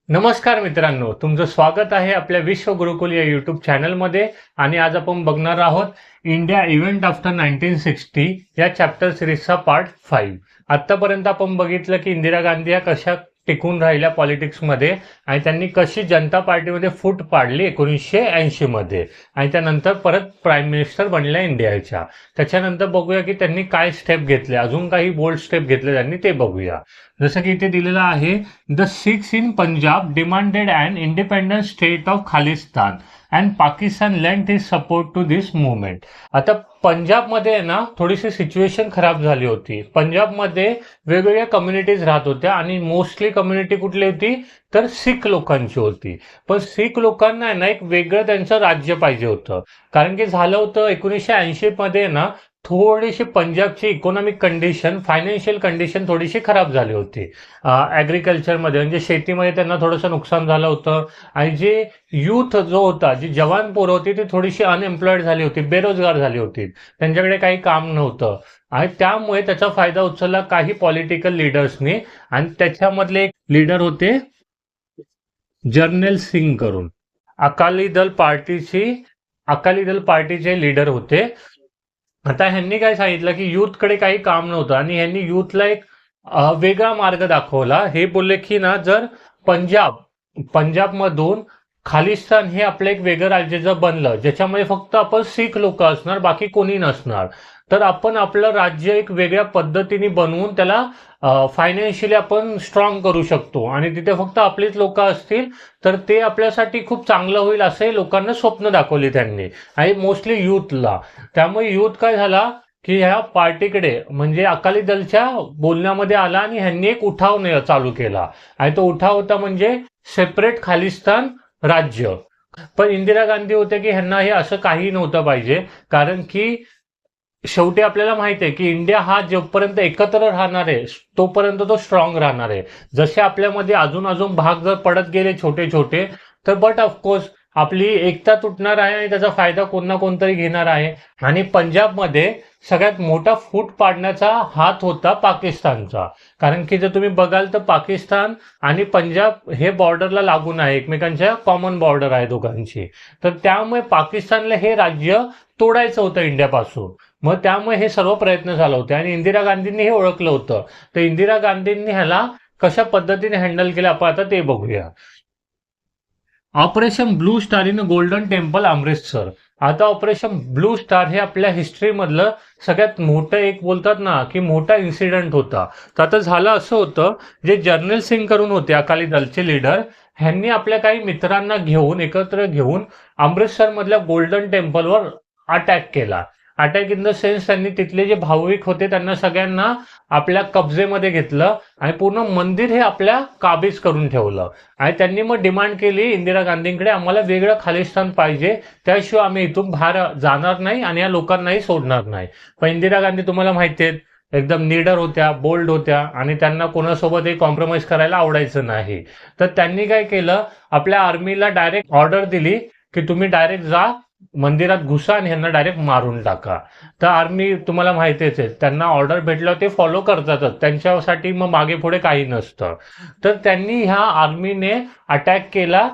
नमस्कार मित्रांनो, तुमचं स्वागत आहे आपल्या विश्व गुरुकुल या यूट्यूब चॅनलमध्ये. आणि आज आपण बघणार आहोत इंडिया इव्हेंट आफ्टर 1960 या चॅप्टर सिरीजचा पार्ट 5. आतापर्यंत आपण बघितलं की इंदिरा गांधी या कशा टिकून राहिल्या पॉलिटिक्समध्ये आणि त्यांनी कशी जनता पार्टीमध्ये फूट पाडली 1980 मध्ये आणि त्यानंतर परत प्राईम मिनिस्टर बनल्या इंडियाच्या. त्याच्यानंतर बघूया की त्यांनी काय स्टेप घेतले, अजून काही बोल्ड स्टेप घेतले त्यांनी ते बघूया. जसं की इथे दिलेलं आहे, the Sikhs in Punjab demanded an independent state of Khalistan and Pakistan lent his support to this movement. आता पंजाबमध्ये ना थोडीशी सिच्युएशन खराब झाली होती. पंजाबमध्ये वेगवेगळ्या कम्युनिटीज राहत होत्या आणि मोस्टली कम्युनिटी कुठली होती तर सिख लोकांची होती. पण सिख लोकांना ना एक वेगळं त्यांचं राज्य पाहिजे होतं. कारण की झालं होतं 1980 मध्ये ना थोडीशी पंजाबची इकॉनॉमिक कंडिशन, फायनान्शियल कंडिशन थोडीशी खराब झाली होती. ॲग्रिकल्चरमध्ये म्हणजे शेतीमध्ये त्यांना थोडंसं नुकसान झालं होतं आणि जे यूथ जो होता, जी जवान पोरं होती ती थोडीशी अनएम्प्लॉईड झाली होती, बेरोजगार झाली होती, त्यांच्याकडे काही काम नव्हतं आणि त्यामुळे त्याचा फायदा उचलला काही पॉलिटिकल लीडर्सनी. आणि त्याच्यामधले एक लीडर होते जर्नल सिंग करून, अकाली दल पार्टीचे लीडर होते. आता ह्यांनी काय सांगितलं की यूथकडे काही काम नव्हतं आणि ह्यांनी यूथला एक वेगळा मार्ग दाखवला. हे बोलले की ना जर पंजाबमधून खालिस्तान हे आपलं एक वेगळं राज्य जर बनलं ज्याच्यामध्ये फक्त आपण सिख लोक असणार, बाकी कोणी नसणार, तर आपण आपलं राज्य एक वेगळ्या पद्धतीने बनवून त्याला फायनान्शियली आपण स्ट्रॉंग करू शकतो आणि तिथे फक्त आपलीच लोक असतील तर ते आपल्यासाठी खूप चांगलं होईल असे लोकांना स्वप्न दाखवले त्यांनी आणि मोस्टली यूथला. त्यामुळे यूथ काय झाला की ह्या पार्टीकडे म्हणजे अकाली दलच्या बोलण्यामध्ये आला आणि ह्यांनी एक उठाव चालू केला आणि तो उठाव होता म्हणजे सेपरेट खालिस्तान राज्य. पण इंदिरा गांधी होते की ह्यांना हे असं काही नव्हतं पाहिजे, कारण की शेवटी आपल्याला माहिती आहे की इंडिया हा जोपर्यंत एकत्र राहणार आहे तोपर्यंत तो स्ट्रॉंग राहणार आहे. जसे आपल्यामध्ये अजून अजून भाग जर पडत गेले छोटे छोटे तर बट ऑफकोर्स आपली एकता तुटणार आहे आणि त्याचा फायदा कोण ना कोणतरी घेणार आहे. आणि पंजाबमध्ये सगळ्यात मोठा फूट पाडण्याचा हात होता पाकिस्तानचा, कारण की जर तुम्ही बघाल तर पाकिस्तान आणि पंजाब हे बॉर्डरला लागून आहे, एकमेकांच्या कॉमन बॉर्डर आहे दोघांची. तर त्यामुळे पाकिस्तानला हे राज्य तोडायचं होतं इंडियापासून. मग त्यामुळे हे सर्व प्रयत्न झाले होते आणि इंदिरा गांधींनी हे ओळखलं होतं. तर इंदिरा गांधींनी ह्याला कशा पद्धतीने हँडल केलं आपण आता ते बघूया. Operation blue star in golden temple Amritsar. आता ऑपरेशन ब्लू स्टार हे आपल्या हिस्ट्रीमधलं सगळ्यात मोठं एक बोलतात ना की मोठा इन्सिडेंट होता. तर आता झालं असं होतं, जे जर्नल सिंग करून होते अकाली दलचे लीडर, ह्यांनी आपल्या काही मित्रांना एकत्र घेऊन अमृतसरमधल्या गोल्डन टेम्पलवर अटॅक केला. अटॅक इन द सेन्स त्यांनी तिथले जे भाविक होते त्यांना सगळ्यांना आपल्या कब्जेमध्ये घेतलं आणि पूर्ण मंदिर हे आपल्या काबीज करून ठेवलं. आणि त्यांनी मग डिमांड केली इंदिरा गांधींकडे, आम्हाला वेगळं खालिस्तान पाहिजे, त्याशिवाय आम्ही इथून बाहेर जाणार नाही आणि या लोकांनाही सोडणार नाही. पण इंदिरा गांधी तुम्हाला माहिती आहे एकदम नीडर होत्या, बोल्ड होत्या आणि त्यांना कोणासोबतही कॉम्प्रोमाइज करायला आवडायचं नाही. तर त्यांनी काय केलं, आपल्या आर्मीला डायरेक्ट ऑर्डर दिली की तुम्ही डायरेक्ट जा मंदिरात घुसा आणि ह्यांना डायरेक्ट मारून टाका. तर आर्मी तुम्हाला माहितीच आहे, त्यांना ऑर्डर भेटल्यावर ते फॉलो करतातच, त्यांच्यासाठी मग मागे पुढे काही नसतं. तर त्यांनी ह्या आर्मीने अटॅक केला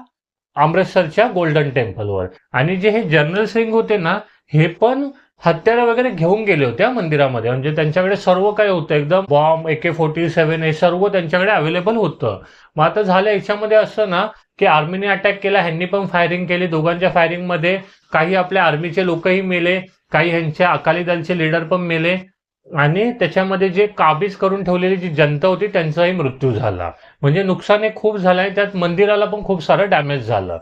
अमृतसरच्या गोल्डन टेम्पलवर. आणि जे हे जनरल सिंग होते ना, हे पण हत्यारं वगैरे घेऊन गेले होते मंदिरामध्ये, म्हणजे त्यांच्याकडे सर्व काही होतं, एकदम बॉम्ब, AK-47 हे सर्व त्यांच्याकडे अवेलेबल होतं. मग आता झालं याच्यामध्ये असं ना की आर्मीने अटॅक केला, ह्यांनी पण फायरिंग केली. दोघांच्या फायरिंगमध्ये काही आपल्या आर्मीचे लोकही मेले, काही ह्यांच्या अकाली दलचे लीडर पण मेले आणि त्याच्यामध्ये जे काबीज करून ठेवलेली जी जनता होती त्यांचाही मृत्यू झाला. म्हणजे नुकसान हे खूप झालं आहे, त्यात मंदिराला पण खूप सारं डॅमेज झालं.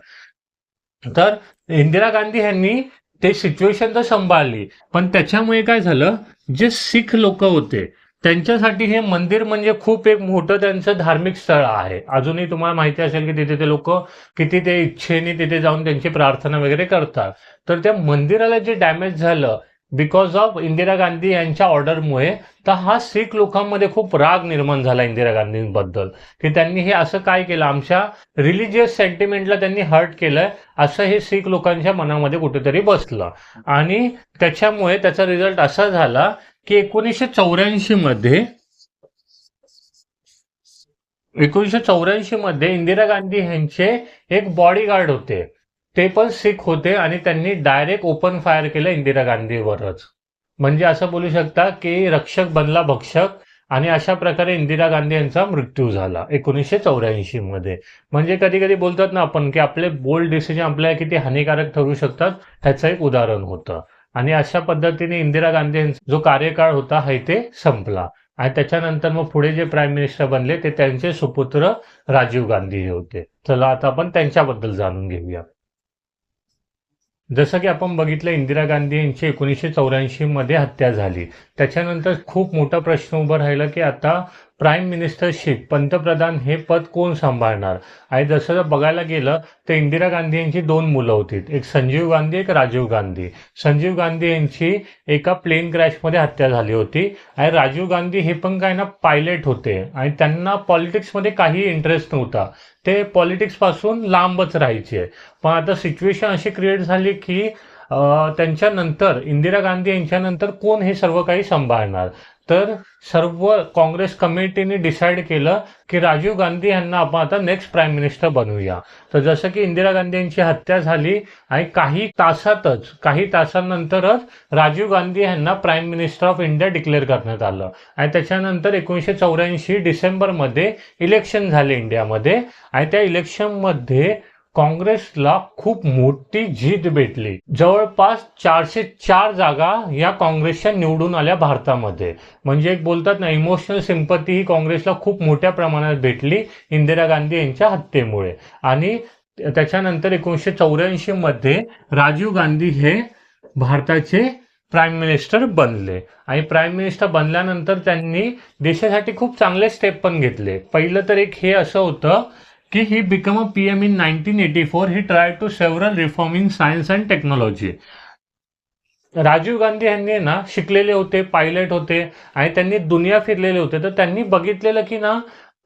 तर इंदिरा गांधी यांनी ते सिच्युएशन तर सांभाळली, पण त्याच्यामुळे काय झालं, जे सिख लोक होते त्यांच्यासाठी हे मंदिर म्हणजे खूप एक मोठं त्यांचं धार्मिक स्थळ आहे. अजूनही तुम्हाला माहिती असेल की तिथे ते लोक किती ते इच्छेने तिथे जाऊन त्यांची प्रार्थना वगैरे करतात. तर त्या मंदिराला जे डॅमेज झालं बिकॉज ऑफ इंदिरा गांधी यांच्या ऑर्डरमुळे, तर हा सिख लोकांमध्ये खूप राग निर्माण झाला इंदिरा गांधींबद्दल की त्यांनी हे असं काय केलं, आमच्या रिलिजियस सेंटिमेंटला त्यांनी हर्ट केलंय, असं हे सिख लोकांच्या मनामध्ये कुठेतरी बसलं. आणि त्याच्यामुळे त्याचा रिझल्ट असा झाला की 1984 मध्ये 1984 मध्ये इंदिरा गांधी यांचे एक बॉडीगार्ड होते, ते पण सिख होते आणि त्यांनी डायरेक्ट ओपन फायर केलं इंदिरा गांधीवरच. म्हणजे असं बोलू शकता की रक्षक बनला भक्षक, आणि अशा प्रकारे इंदिरा गांधी यांचा मृत्यू झाला 1984 मध्ये. म्हणजे कधी कधी बोलतात ना आपण की आपले बोल्ड डिसिजन आपल्याला किती हानिकारक ठरू शकतात, ह्याचं एक उदाहरण होतं. आणि अशा पद्धतीने इंदिरा गांधी यांचा जो कार्यकाळ होता हा इथे संपला. आणि त्याच्यानंतर मग पुढे जे प्राईम मिनिस्टर बनले ते त्यांचे सुपुत्र राजीव गांधी हे होते. चला आता आपण त्यांच्याबद्दल जाणून घेऊया. जसं की आपण बघितलं, इंदिरा गांधी यांची 1984 मध्ये हत्या झाली. त्याच्यानंतर खूप मोठा प्रश्न उभा राहिला की आता प्राईम मिनिस्टरशिप, पंतप्रधान हे पद कोण सांभाळणार. आणि जसं जर बघायला गेलं तर इंदिरा गांधी यांची दोन मुलं होती, एक संजीव गांधी एक राजीव गांधी. संजीव गांधी यांची एका प्लेन क्रॅशमध्ये हत्या झाली होती. आणि राजीव गांधी हे पण काय ना पायलट होते आणि त्यांना पॉलिटिक्समध्ये काही इंटरेस्ट नव्हता, ते पॉलिटिक्स पासून लांबच राहायचे. पण आता सिच्युएशन अशी क्रिएट झाली की त्यांच्यानंतर इंदिरा गांधी यांच्यानंतर कोण हे सर्व काही सांभाळणार. तर सर्व काँग्रेस कमिटीने डिसाईड केलं की राजीव गांधी यांना आपण आता नेक्स्ट प्राईम मिनिस्टर बनवूया. तर जसं की इंदिरा गांधी यांची हत्या झाली आणि काही तासांनंतरच राजीव गांधी यांना prime minister of India declare करण्यात आलं. आणि त्याच्यानंतर 1984 डिसेंबरमध्ये इलेक्शन झाले इंडियामध्ये. आणि त्या इलेक्शनमध्ये काँग्रेसला खूप मोठी जीत भेटली. जवळपास 404 जागा या काँग्रेसच्या निवडून आल्या भारतामध्ये. म्हणजे एक बोलतात ना इमोशनल सिंपती ही काँग्रेसला खूप मोठ्या प्रमाणात भेटली इंदिरा गांधी यांच्या हत्येमुळे. आणि त्याच्यानंतर 1984 मध्ये राजीव गांधी हे भारताचे प्राईम मिनिस्टर बनले. आणि प्राईम मिनिस्टर बनल्यानंतर त्यांनी देशासाठी खूप चांगले स्टेप पण घेतले. पहिलं तर एक हे असं होतं की he become a PM in 1984. He try to several reform in science and technology. Rajiv Gandhi यांनी ना शिकलेले होते, पायलट होते आणि त्यांनी दुनिया फिरलेले होते. तर त्यांनी बघितलेलं की ना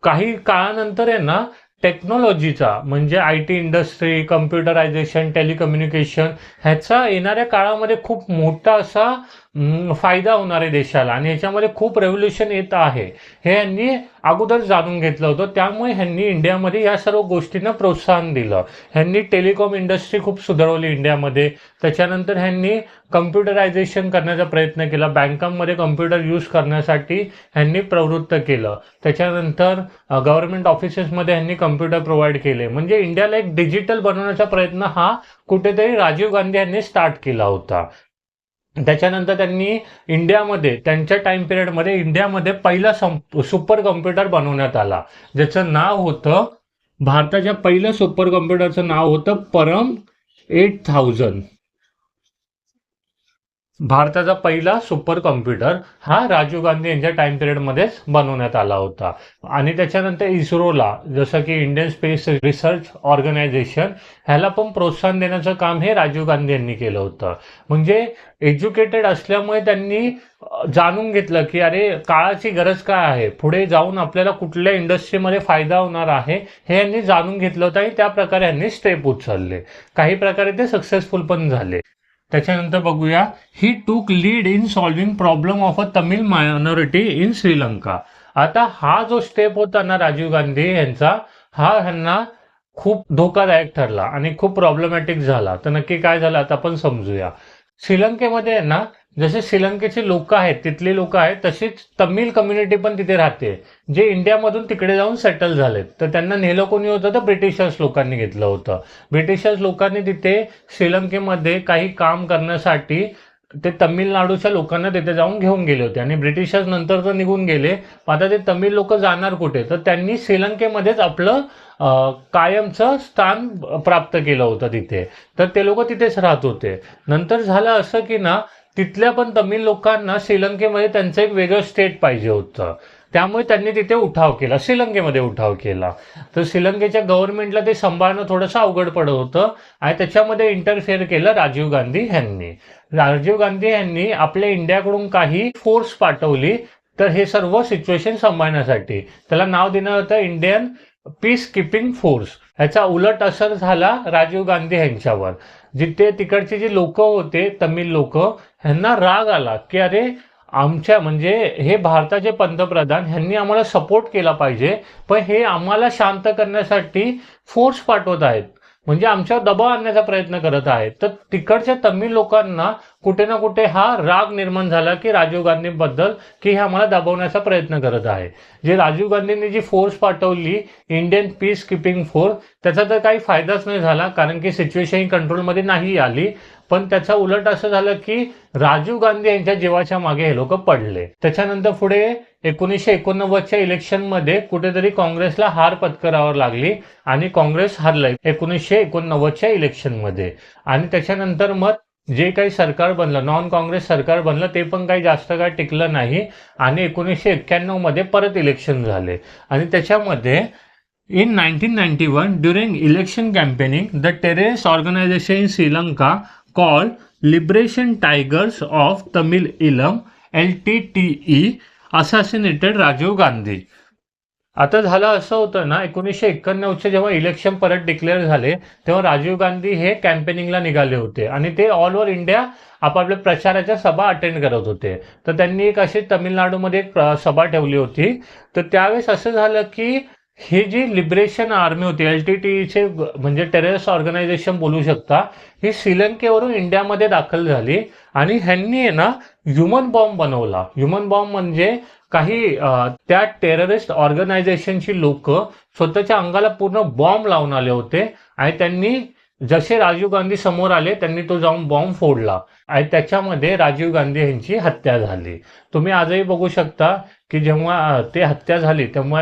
काही काळानंतर आहे ना टेक्नॉलॉजीचा म्हणजे IT इंडस्ट्री, कम्प्युटरायझेशन, टेलिकम्युनिकेशन ह्याचा येणाऱ्या काळामध्ये खूप मोठा असा फायदा होणार आहे देशाला. आणि ह्याच्यामध्ये खूप रेव्होल्युशन येत आहे हे यांनी अगोदर जाणून घेतलं होतं. त्यामुळे ह्यांनी इंडियामध्ये या सर्व गोष्टींना प्रोत्साहन दिलं. ह्यांनी टेलिकॉम इंडस्ट्री खूप सुधारवली इंडियामध्ये. त्याच्यानंतर ह्यांनी कम्प्युटरायझेशन करण्याचा प्रयत्न केला, बँकांमध्ये कम्प्युटर यूज करण्यासाठी ह्यांनी प्रवृत्त केलं. त्याच्यानंतर गव्हर्नमेंट ऑफिसेसमध्ये ह्यांनी कम्प्युटर प्रोव्हाइड केले. म्हणजे इंडियाला एक डिजिटल बनवण्याचा प्रयत्न हा कुठेतरी राजीव गांधी यांनी स्टार्ट केला होता. त्याच्यानंतर त्यांनी इंडियामध्ये त्यांच्या टाइम पिरियडमध्ये इंडियामध्ये पहिला सुपर कम्प्युटर बनवण्यात आला, ज्याचं नाव होतं, भारताच्या पहिल्या सुपर कम्प्युटरचं नाव होतं परम 8000. भारताचा पहिला सुपर कम्प्युटर हा राजीव गांधी यांच्या टाइम पिरियडमध्येच बनवण्यात आला होता. आणि त्याच्यानंतर इस्रोला, जसं की इंडियन स्पेस रिसर्च ऑर्गनायझेशन, ह्याला पण प्रोत्साहन देण्याचं काम हे राजीव गांधी यांनी केलं होतं. म्हणजे एज्युकेटेड असल्यामुळे त्यांनी जाणून घेतलं की अरे काळाची गरज काय आहे, पुढे जाऊन आपल्याला कुठल्या इंडस्ट्रीमध्ये फायदा होणार आहे हे यांनी जाणून घेतलं होतं. आणि त्या प्रकारे यांनी स्टेप उचलले. काही प्रकारे ते सक्सेसफुल पण झाले. त्याच्यानंतर बघूया, ही टूक lead in solving problem of a Tamil minority in Sri Lanka. आता हा जो स्टेप होता ना राजीव गांधी यांचा, हा ह्यांना खूप धोकादायक ठरला आणि खूप प्रॉब्लेमॅटिक झाला. तर नक्की काय झालं आता आपण समजूया. श्रीलंकेमध्ये आहे ना, जसे श्रीलंकेचे लोक आहेत, तिथले लोक आहेत, तशीच तमिळ कम्युनिटी पण तिथे राहते, जे इंडियामधून तिकडे जाऊन सेटल झालेत. तर त्यांना नेलं कोणी होतं, तर ब्रिटिशर्स लोकांनी घेतलं होतं. ब्रिटिशर्स लोकांनी तिथे श्रीलंकेमध्ये काही काम करण्यासाठी ते तमिळनाडूच्या लोकांना तिथे जाऊन घेऊन गेले होते. आणि ब्रिटिशर्स नंतर तर निघून गेले, आता ते तमिळ लोक जाणार कुठे, तर त्यांनी श्रीलंकेमध्येच आपलं कायमचं स्थान प्राप्त केलं होतं तिथे. तर ते लोक तिथेच राहत होते. नंतर झालं असं की ना तिथल्या पण तमिळ लोकांना श्रीलंकेमध्ये त्यांचं एक वेगळं स्टेट पाहिजे होतं. त्यामुळे त्यांनी तिथे उठाव केला, श्रीलंकेमध्ये उठाव केला. तर श्रीलंकेच्या गव्हर्नमेंटला ते सांभाळणं थोडंसं अवघड पडत होतं आणि त्याच्यामध्ये इंटरफेअर केलं राजीव गांधी यांनी. राजीव गांधी यांनी आपल्या इंडियाकडून काही फोर्स पाठवली तर हे सर्व सिच्युएशन सांभाळण्यासाठी. त्याला नाव देण्यात होतं इंडियन पीस कीपिंग फोर्स. ह्याचा उलट असर झाला राजीव गांधी यांच्यावर. जिथे तिकडचे जे लोक होते तमिळ लोक, ह्यांना राग आला की अरे आमच्या म्हणजे हे भारताचे पंतप्रधान ह्यांनी आम्हाला सपोर्ट केला पाहिजे, पण हे आम्हाला शांत करण्यासाठी फोर्स पाठवत आहेत, म्हणजे आमच्यावर दबाव आणण्याचा प्रयत्न करत आहेत. तर तिकडच्या तमिळ लोकांना कुठे ना कुठे हा राग निर्माण झाला की राजीव गांधींबद्दल, की हे आम्हाला दबावण्याचा प्रयत्न करत आहे. जे राजीव गांधींनी जी फोर्स पाठवली, इंडियन पीस कीपिंग फोर्स, त्याचा तर काही फायदाच नाही झाला, कारण की सिच्युएशन ही कंट्रोलमध्ये नाही आली. पण त्याचा उलट असं झालं की राजीव गांधी यांच्या जीवाच्या मागे हे लोक पडले. त्याच्यानंतर पुढे 1989च्या इलेक्शनमध्ये कुठेतरी काँग्रेसला हार पत्करावी लागली आणि काँग्रेस हरलंय 1989च्या इलेक्शनमध्ये. आणि त्याच्यानंतर मग जे काही सरकार बनलं, नॉन काँग्रेस सरकार बनलं, ते पण काही जास्त काय टिकलं नाही आणि 1991मध्ये परत इलेक्शन झाले. आणि त्याच्यामध्ये in 1991, during election campaigning, the terrorist organization in Sri Lanka called Liberation Tigers of Tamil Eelam LTTE assassinated Rajiv Gandhi. आता झालं असं होतं ना, 1991चे जेव्हा इलेक्शन परत डिक्लेअर झाले तेव्हा राजीव गांधी हे कॅम्पेनिंगला निघाले होते आणि ते ऑल ओव्हर इंडिया आपापल्या प्रचाराच्या सभा अटेंड करत होते. तर त्यांनी एक अशी तामिळनाडूमध्ये एक सभा ठेवली होती. तर त्यावेळेस असं झालं की ही जी लिबरेशन आर्मी होती, LTTEचे म्हणजे टेररिस्ट ऑर्गनायझेशन बोलू शकता, ही श्रीलंकेवरून इंडियामध्ये दाखल झाली आणि ह्यांनी आहे ना ह्युमन बॉम्ब बनवला. ह्युमन बॉम्ब म्हणजे काही त्या टेररिस्ट ऑर्गनायझेशनची लोक स्वतःच्या अंगाला पूर्ण बॉम्ब लावून आले होते आणि त्यांनी जसे राजीव गांधी समोर आले त्यांनी तो जाऊन बॉम्ब फोडला आणि त्याच्यामध्ये राजीव गांधी यांची हत्या झाली. तुम्ही आजही बघू शकता की जेव्हा ते हत्या झाली तेव्हा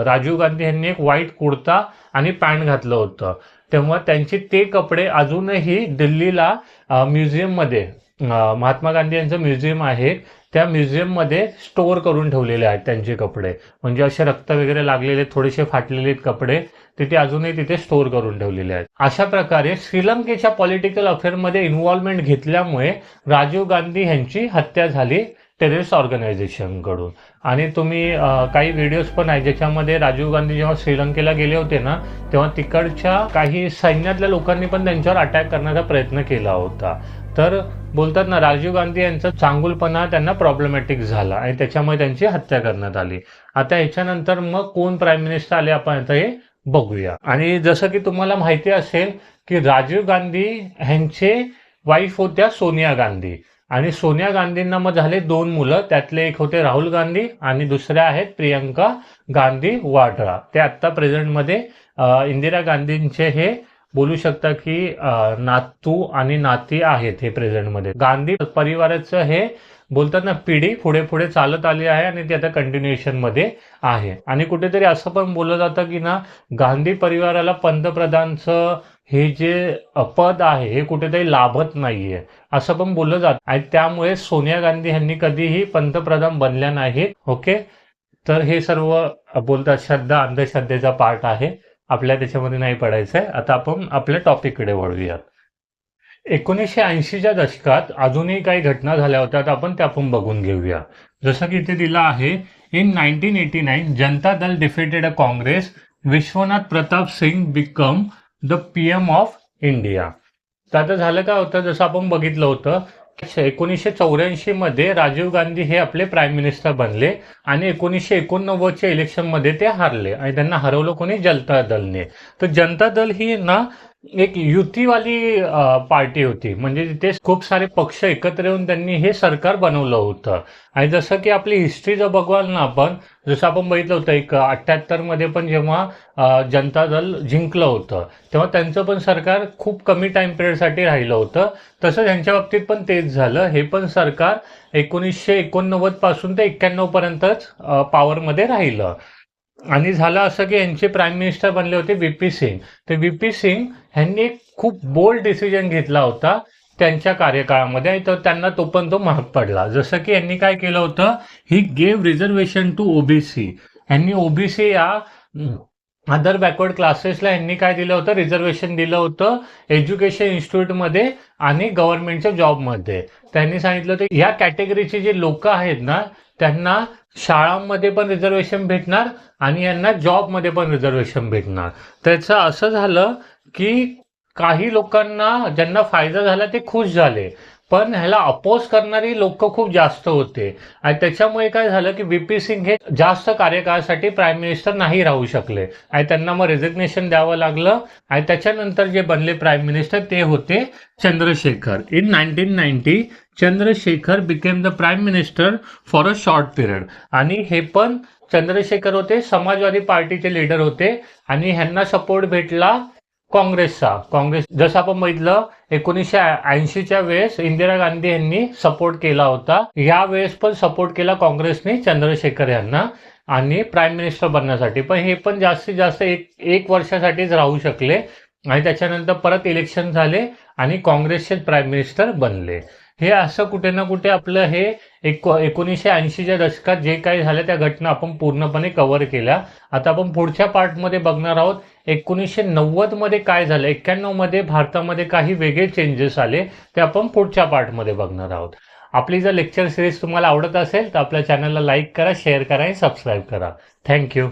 राजीव गांधी यांनी एक व्हाईट कुर्ता आणि पॅन्ट घातलं होतं. तेव्हा त्यांचे ते कपडे अजूनही दिल्लीला म्युझियममध्ये, महात्मा गांधी यांचं म्युझियम आहे, त्या म्युझियममध्ये स्टोअर करून ठेवलेले आहेत त्यांचे कपडे. म्हणजे असे रक्त वगैरे लागलेले थोडेसे फाटलेले कपडे तिथे अजूनही तिथे स्टोअर करून ठेवलेले आहेत. अशा प्रकारे श्रीलंकेच्या पॉलिटिकल अफेअरमध्ये इन्व्हॉल्वमेंट घेतल्यामुळे राजीव गांधी यांची हत्या झाली टेररिस्ट ऑर्गनायझेशनकडून. आणि तुम्ही काही व्हिडिओज पण आहे ज्याच्यामध्ये राजीव गांधी जेव्हा श्रीलंकेला गेले होते ना, तेव्हा तिकडच्या काही सैन्यातल्या लोकांनी पण त्यांच्यावर अटॅक करण्याचा प्रयत्न केला होता. तर बोलतात ना, राजीव गांधी यांचा चांगुलपणा त्यांना प्रॉब्लेमॅटिक झाला आणि त्याच्यामुळे त्यांची हत्या करण्यात आली. आता ह्याच्यानंतर मग कोण प्राईम मिनिस्टर आले आपण आता हे बघूया. आणि जसं की तुम्हाला माहिती असेल की राजीव गांधी ह्यांचे वाईफ होत्या सोनिया गांधी आणि सोनिया गांधींना मग झाले 2 मुलं, त्यातले एक होते राहुल गांधी आणि दुसरे आहेत प्रियंका गांधी वाड्रा. ते आत्ता प्रेझेंटमध्ये इंदिरा गांधींचे हे बोलू शकता की नातू आणि नाती आहेत हे प्रेझेंटमध्ये. गांधी परिवाराचं हे बोलतात ना पिढी पुढे पुढे चालत आली आहे आणि ती आता कंटिन्युएशन मध्ये आहे. आणि कुठेतरी असं पण बोललं जातं की ना, गांधी परिवाराला पंतप्रधानचं हे जे पद आहे हे कुठेतरी लाभत नाहीये असं पण बोललं जातं आणि त्यामुळे सोनिया गांधी यांनी कधीही पंतप्रधान बनल्या नाहीत. ओके, तर हे सर्व बोलतात श्रद्धा अंधश्रद्धेचा पार्ट आहे, आपल्या त्याच्यामध्ये नाही पडायचं आहे. आता आपण आपल्या टॉपिककडे वळूयात. 1980च्या दशकात अजूनही काही घटना झाल्या होत्या, तर आपण त्या पण बघून घेऊया. जसं की इथे दिलं आहे, in 1989 Janata Dal defeated a Congress, Vishwanath Pratap Singh become the PM of India. तर आता झालं काय होतं, जसं आपण बघितलं होतं 1984 मध्ये राजीव गांधी हे आपले प्राईम मिनिस्टर बनले आणि 1989च्या इलेक्शनमध्ये ते हारले आणि त्यांना हरवलं कोणी, जनता दलने. तर जनता दल ही ना एक युतीवाली पार्टी होती, म्हणजे तिथे खूप सारे पक्ष एकत्र येऊन त्यांनी हे सरकार बनवलं होतं. आणि जसं की आपली हिस्ट्री जर बघवाल ना आपण, जसं आपण बघितलं होतं एक 78 मध्ये पण जेव्हा जनता दल जिंकलं होतं तेव्हा त्यांचं पण सरकार खूप कमी टाइम पिरियडसाठी राहिलं होतं. तसं त्यांच्या बाबतीत पण तेच झालं. हे पण सरकार 1989 पासून ते 91 पर्यंतच पॉवरमध्ये राहिलं. आणि झालं असं की यांचे प्राईम मिनिस्टर बनले होते VP सिंग. तर VP सिंग ह्यांनी एक खूप बोल्ड डिसिजन घेतला होता त्यांच्या कार्यकाळामध्ये, तर त्यांना तो पण तो महाग पडला. जसं की यांनी काय केलं होतं, he gave reservation to OBC. यांनी OBC या अदर बॅकवर्ड क्लासेसला यांनी काय दिलं होतं, रिझर्वेशन दिलं होतं एज्युकेशन इन्स्टिट्यूटमध्ये आणि गव्हर्नमेंटच्या जॉबमध्ये. त्यांनी सांगितलं होतं या कॅटेगरीचे जे लोक आहेत ना त्यांना शाळांमध्ये पण रिझर्वेशन भेटणार आणि यांना जॉबमध्ये पण रिझर्वेशन भेटणार. त्याचं असं झालं की काही लोकांना ज्यांना फायदा झाला ते खुश झाले, पण ह्याला अपोज करणारी लोक खूप जास्त होते आणि त्याच्यामुळे काय झालं की व्ही पी सिंग हे जास्त कार्यकाळासाठी प्राईम मिनिस्टर नाही राहू शकले आणि त्यांना मग रेझिग्नेशन द्यावं लागलं आणि त्याच्यानंतर जे बनले प्राईम मिनिस्टर ते होते Chandrashekhar. In 1990 Chandrashekhar became the prime minister for a short period. आणि हे पण चंद्रशेखर होते समाजवादी पार्टीचे लीडर होते आणि ह्यांना सपोर्ट भेटला काँग्रेसचा. काँग्रेस जसं आपण बघितलं 1980च्या वेळेस इंदिरा गांधी यांनी सपोर्ट केला होता, या वेळेस पण सपोर्ट केला काँग्रेसने चंद्रशेखर यांना आणि प्राईम मिनिस्टर बनण्यासाठी. पण हे पण जास्तीत जास्त एक वर्षासाठीच राहू शकले आणि त्याच्यानंतर परत इलेक्शन झाले आणि काँग्रेसचे प्राईम मिनिस्टर बनले. हे असं कुठे ना कुठे आपलं हे 1980च्या दशकात जे काही झालं त्या घटना आपण पूर्णपणे कव्हर केल्या. आता आपण पुढच्या पार्टमध्ये बघणार आहोत 1990 मध्ये काय झालं, 91 मध्ये भारतामध्ये काही वेगळे चेंजेस आले, ते आपण पुढच्या पार्टमध्ये बघणार आहोत. आपली जर लेक्चर सिरीज तुम्हाला आवडत असेल तर आपल्या चॅनलला लाईक करा, शेअर करा आणि सबस्क्राईब करा. थँक्यू.